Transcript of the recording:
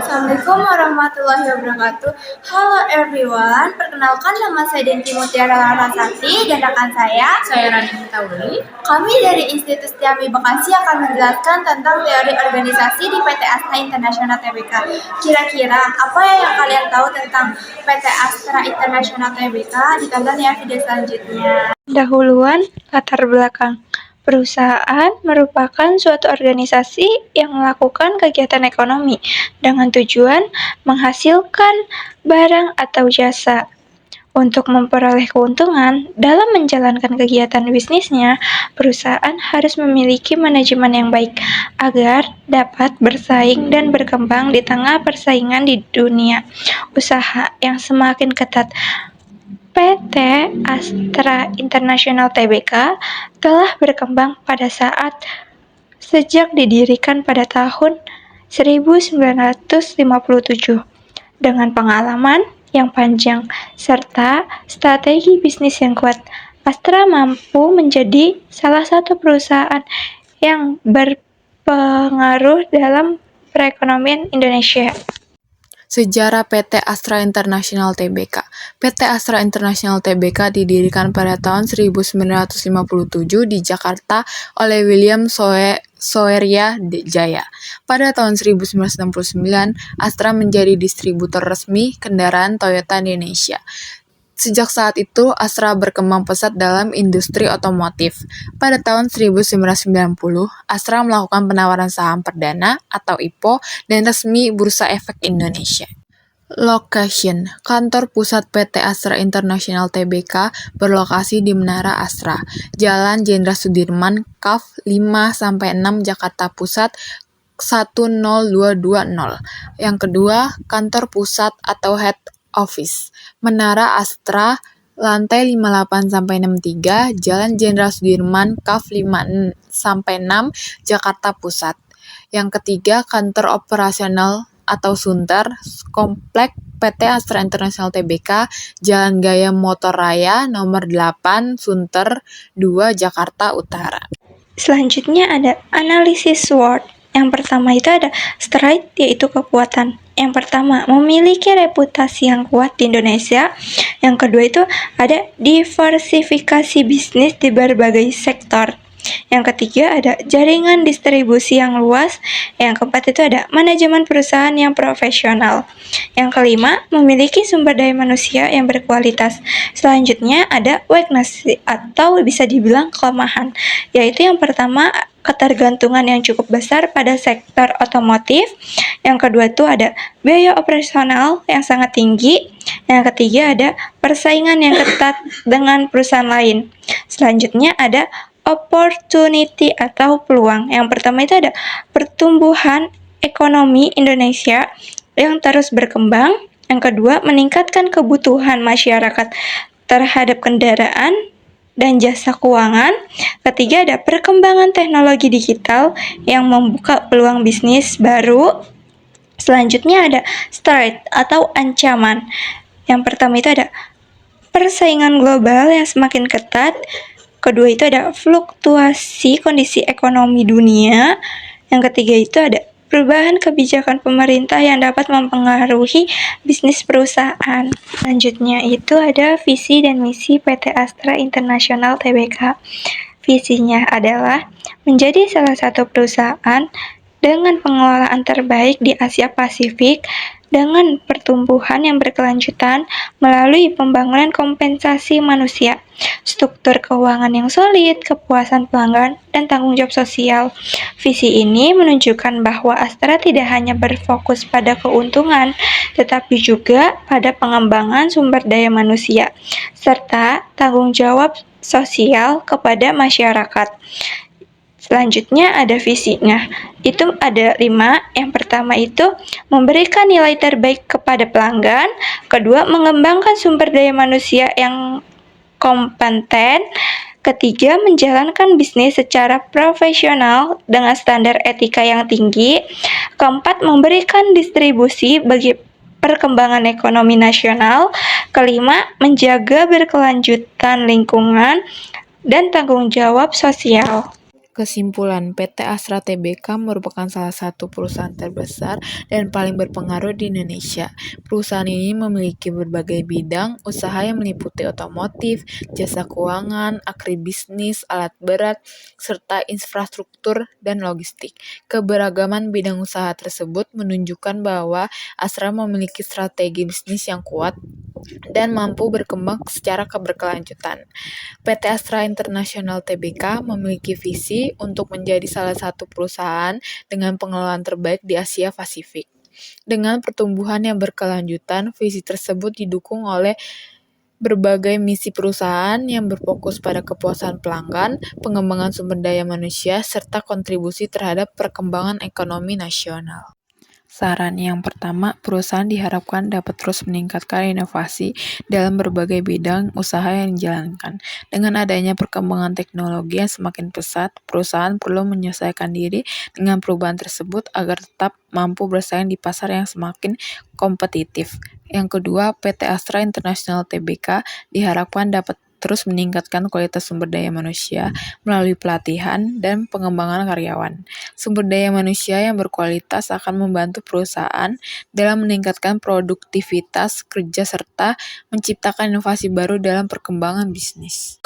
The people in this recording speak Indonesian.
Assalamualaikum warahmatullahi wabarakatuh. Halo everyone, perkenalkan nama saya Denti Mutiara Larasati dan rekan saya Rani Hitauli. Kami dari Institut Setiami Bekasi akan menjelaskan tentang teori organisasi di PT Astra International Tbk. Kira-kira apa yang kalian tahu tentang PT Astra International Tbk? Ditonton ya video selanjutnya. Dahuluan, latar belakang. Perusahaan merupakan suatu organisasi yang melakukan kegiatan ekonomi dengan tujuan menghasilkan barang atau jasa. Untuk memperoleh keuntungan dalam menjalankan kegiatan bisnisnya, perusahaan harus memiliki manajemen yang baik agar dapat bersaing dan berkembang di tengah persaingan di dunia usaha yang semakin ketat. PT Astra International Tbk telah berkembang pada saat sejak didirikan pada tahun 1957 dengan pengalaman yang panjang serta strategi bisnis yang kuat. Astra mampu menjadi salah satu perusahaan yang berpengaruh dalam perekonomian Indonesia. Sejarah PT Astra International Tbk. PT Astra International Tbk didirikan pada tahun 1957 di Jakarta oleh William Soeria Jaya. Pada tahun 1969, Astra menjadi distributor resmi kendaraan Toyota di Indonesia. Sejak saat itu, Astra berkembang pesat dalam industri otomotif. Pada tahun 1990, Astra melakukan penawaran saham perdana atau IPO dan resmi Bursa Efek Indonesia. Location: kantor pusat PT Astra International Tbk berlokasi di Menara Astra, Jalan Jenderal Sudirman, Kaf 5-6 Jakarta Pusat 10220. Yang kedua, kantor pusat atau head office, Menara Astra, lantai 58-63, Jalan Jenderal Sudirman, Kaf 5-6, Jakarta Pusat. Yang ketiga, kantor operasional atau Sunter, Komplek PT Astra International Tbk, Jalan Gaya Motor Raya, nomor 8, Sunter 2, Jakarta Utara. Selanjutnya ada analisis SWOT. Yang pertama itu ada strength, yaitu kekuatan. Yang pertama, memiliki reputasi yang kuat di Indonesia. Yang kedua itu ada diversifikasi bisnis di berbagai sektor. Yang ketiga ada jaringan distribusi yang luas. Yang keempat itu ada manajemen perusahaan yang profesional. Yang kelima, memiliki sumber daya manusia yang berkualitas. Selanjutnya ada weakness atau bisa dibilang kelemahan, yaitu yang pertama ketergantungan yang cukup besar pada sektor otomotif. Yang kedua itu ada biaya operasional yang sangat tinggi. Yang ketiga ada persaingan yang ketat dengan perusahaan lain. Selanjutnya ada opportunity atau peluang. Yang pertama itu ada pertumbuhan ekonomi Indonesia yang terus berkembang. Yang kedua, meningkatkan kebutuhan masyarakat terhadap kendaraan dan jasa keuangan. Ketiga, ada perkembangan teknologi digital yang membuka peluang bisnis baru. Selanjutnya ada threat atau ancaman. Yang pertama itu ada persaingan global yang semakin ketat. Kedua itu ada fluktuasi kondisi ekonomi dunia. Yang ketiga itu ada perubahan kebijakan pemerintah yang dapat mempengaruhi bisnis perusahaan. Selanjutnya itu ada visi dan misi PT Astra International Tbk. Visinya adalah menjadi salah satu perusahaan dengan pengelolaan terbaik di Asia Pasifik dengan pertumbuhan yang berkelanjutan melalui pembangunan kompensasi manusia, struktur keuangan yang solid, kepuasan pelanggan, dan tanggung jawab sosial. Visi ini menunjukkan bahwa Astra tidak hanya berfokus pada keuntungan, tetapi juga pada pengembangan sumber daya manusia, serta tanggung jawab sosial kepada masyarakat. Selanjutnya ada visinya. Itu ada 5. Yang pertama itu memberikan nilai terbaik kepada pelanggan. Kedua, mengembangkan sumber daya manusia yang kompeten. Ketiga, menjalankan bisnis secara profesional dengan standar etika yang tinggi. Keempat, memberikan distribusi bagi perkembangan ekonomi nasional. Kelima, menjaga berkelanjutan lingkungan dan tanggung jawab sosial. Kesimpulan, PT Astra Tbk merupakan salah satu perusahaan terbesar dan paling berpengaruh di Indonesia. Perusahaan ini memiliki berbagai bidang usaha yang meliputi otomotif, jasa keuangan, agribisnis, alat berat, serta infrastruktur dan logistik. Keberagaman bidang usaha tersebut menunjukkan bahwa Astra memiliki strategi bisnis yang kuat dan mampu berkembang secara berkelanjutan. PT Astra International Tbk memiliki visi untuk menjadi salah satu perusahaan dengan pengelolaan terbaik di Asia Pasifik. Dengan pertumbuhan yang berkelanjutan, visi tersebut didukung oleh berbagai misi perusahaan yang berfokus pada kepuasan pelanggan, pengembangan sumber daya manusia, serta kontribusi terhadap perkembangan ekonomi nasional. Saran yang pertama, perusahaan diharapkan dapat terus meningkatkan inovasi dalam berbagai bidang usaha yang dijalankan. Dengan adanya perkembangan teknologi yang semakin pesat, perusahaan perlu menyesuaikan diri dengan perubahan tersebut agar tetap mampu bersaing di pasar yang semakin kompetitif. Yang kedua, PT Astra International Tbk diharapkan dapat terus meningkatkan kualitas sumber daya manusia melalui pelatihan dan pengembangan karyawan. Sumber daya manusia yang berkualitas akan membantu perusahaan dalam meningkatkan produktivitas kerja serta menciptakan inovasi baru dalam perkembangan bisnis.